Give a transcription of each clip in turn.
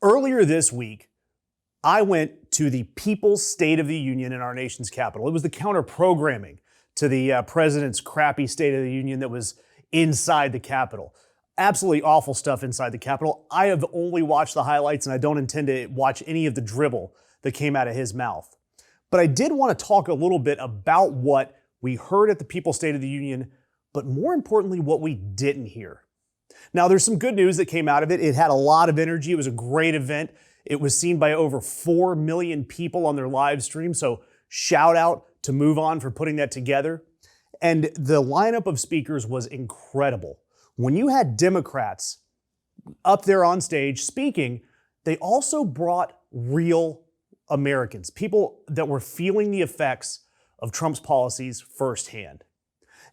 Earlier this week, I went to the People's State of the Union in our nation's capital. It was the counter programming to the president's crappy State of the Union that was inside the Capitol. Absolutely awful stuff inside the Capitol. I have only watched the highlights and I don't intend to watch any of the dribble that came out of his mouth. But I did want to talk a little bit about what we heard at the People's State of the Union, but more importantly, what we didn't hear. Now, there's some good news that came out of it. It had a lot of energy. It was a great event. It was seen by over 4 million people on their live stream. So shout out to Move On for putting that together. And the lineup of speakers was incredible. When you had Democrats up there on stage speaking, they also brought real Americans, people that were feeling the effects of Trump's policies firsthand.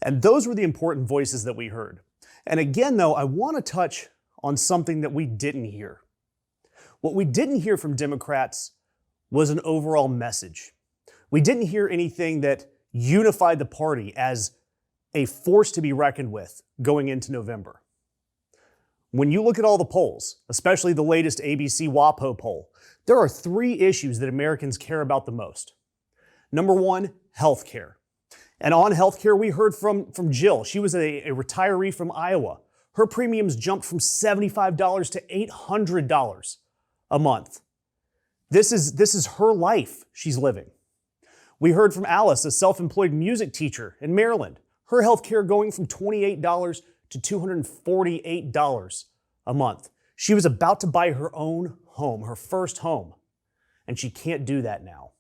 And those were the important voices that we heard. And again, though, I want to touch on something that we didn't hear. What we didn't hear from Democrats was an overall message. We didn't hear anything that unified the party as a force to be reckoned with going into November. When you look at all the polls, especially the latest ABC WAPO poll, there are 3 issues that Americans care about the most. Number 1, healthcare. And on healthcare, we heard from Jill. She was a retiree from Iowa. Her premiums jumped from $75 to $800 a month. This is her life she's living. We heard from Alice, a self-employed music teacher in Maryland. Her healthcare going from $28 to $248 a month. She was about to buy her own home, her first home, and she can't do that now.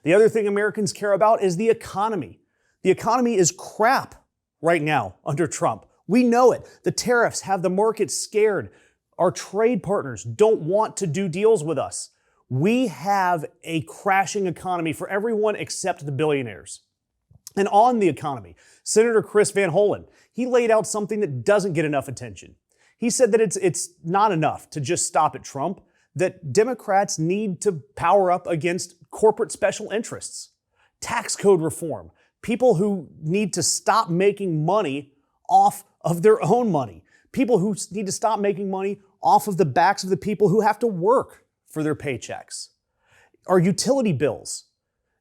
The other thing Americans care about is the economy. The economy is crap right now under Trump. We know it. The tariffs have the market scared. Our trade partners don't want to do deals with us. We have a crashing economy for everyone except the billionaires. And on the economy, Senator Chris Van Hollen, he laid out something that doesn't get enough attention. He said that it's not enough to just stop at Trump, that Democrats need to power up against corporate special interests, tax code reform, people who need to stop making money off of their own money, people who need to stop making money off of the backs of the people who have to work for their paychecks. Our utility bills,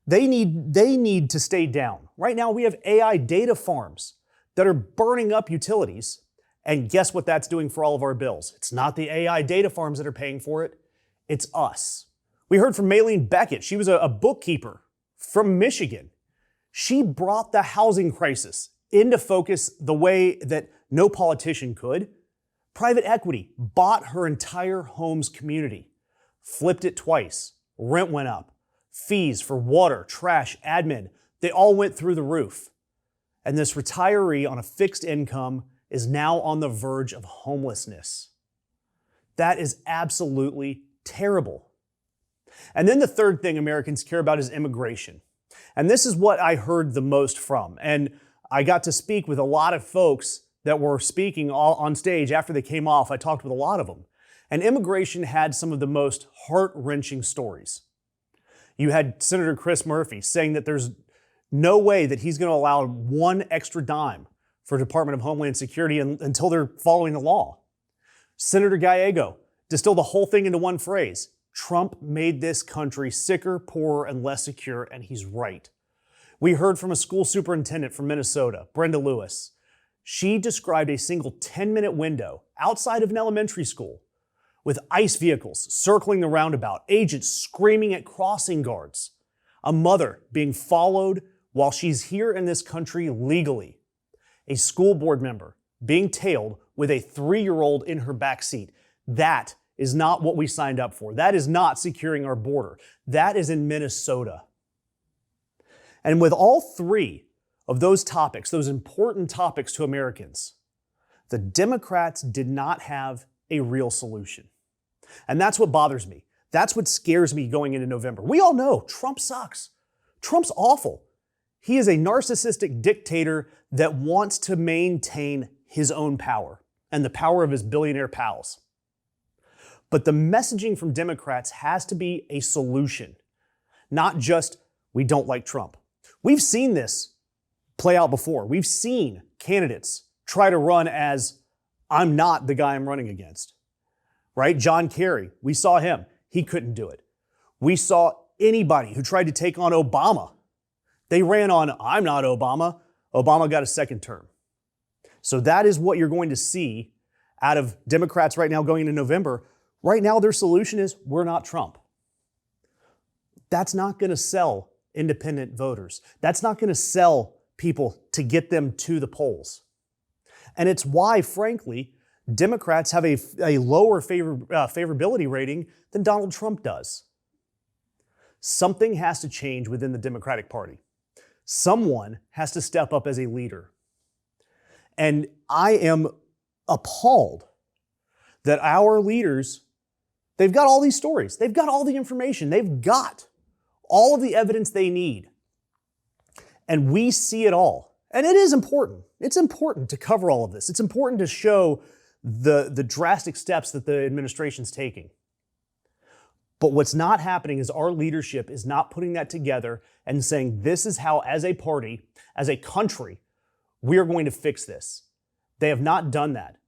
they need to stay down. Right now we have AI data farms that are burning up utilities. And guess what that's doing for all of our bills? It's not the AI data farms that are paying for it. It's us. We heard from Maylene Beckett. She was a bookkeeper from Michigan. She brought the housing crisis into focus the way that no politician could. Private equity bought her entire homes community, flipped it twice. Rent went up. Fees for water, trash, admin, they all went through the roof. And this retiree on a fixed income is now on the verge of homelessness. That is absolutely terrible. And then the third thing Americans care about is immigration. And this is what I heard the most from. And I got to speak with a lot of folks that were speaking all on stage after they came off. I talked with a lot of them. And immigration had some of the most heart-wrenching stories. You had Senator Chris Murphy saying that there's no way that he's going to allow one extra dime for Department of Homeland Security until they're following the law. Senator Gallego distilled the whole thing into one phrase. Trump made this country sicker, poorer, and less secure, and he's right. We heard from a school superintendent from Minnesota, Brenda Lewis. She described a single 10-minute window outside of an elementary school with ICE vehicles circling the roundabout, agents screaming at crossing guards, a mother being followed while she's here in this country legally, a school board member being tailed with a 3-year-old in her backseat. That is not what we signed up for. That is not securing our border. That is in Minnesota. And with all 3 of those topics, those important topics to Americans, the Democrats did not have a real solution. And that's what bothers me. That's what scares me going into November. We all know Trump sucks. Trump's awful. He is a narcissistic dictator that wants to maintain his own power and the power of his billionaire pals. But the messaging from Democrats has to be a solution, not just, we don't like Trump. We've seen this play out before. We've seen candidates try to run as, I'm not the guy I'm running against. right? John Kerry, we saw him. He couldn't do it. We saw anybody who tried to take on Obama. They ran on, I'm not Obama. Obama got a second term. So that is what you're going to see out of Democrats right now going into November. Right now, their solution is, we're not Trump. That's not going to sell independent voters. That's not going to sell people to get them to the polls. And it's why, frankly, Democrats have a lower favorability rating than Donald Trump does. Something has to change within the Democratic Party. Someone has to step up as a leader. And I am appalled that our leaders, they've got all these stories. They've got all the information. They've got all of the evidence they need. And we see it all. And it is important. It's important to cover all of this. It's important to show the drastic steps that the administration's taking. But what's not happening is our leadership is not putting that together and saying, this is how, as a party, as a country, we are going to fix this. They have not done that.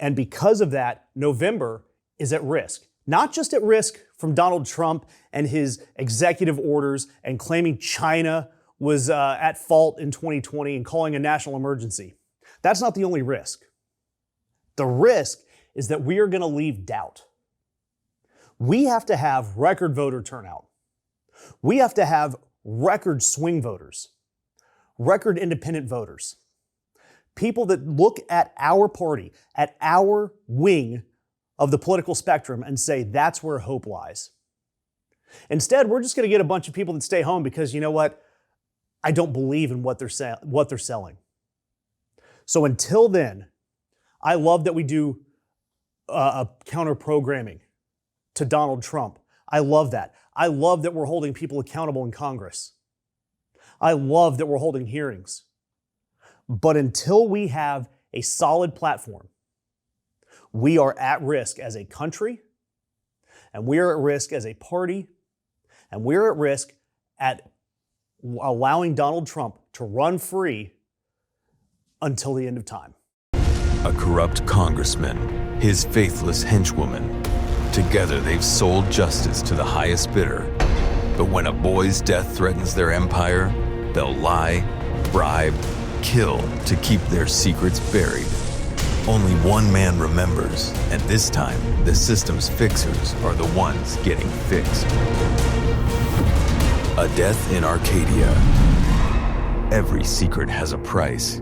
And because of that, November is at risk. Not just at risk from Donald Trump and his executive orders and claiming China was at fault in 2020 and calling a national emergency. That's not the only risk. The risk is that we are going to leave doubt. We have to have record voter turnout. We have to have record swing voters, record independent voters, people that look at our party, at our wing of the political spectrum and say, that's where hope lies. Instead, we're just going to get a bunch of people that stay home because, you know what? I don't believe in what they're selling. So until then, I love that we do a counter programming to Donald Trump. I love that. I love that we're holding people accountable in Congress. I love that we're holding hearings. But until we have a solid platform, we are at risk as a country, and we are at risk as a party, and we're at risk at allowing Donald Trump to run free until the end of time. A corrupt congressman, his faithless henchwoman. Together they've sold justice to the highest bidder. But when a boy's death threatens their empire, they'll lie, bribe, kill to keep their secrets buried. Only one man remembers, and this time, the system's fixers are the ones getting fixed. A Death in Arcadia. Every secret has a price,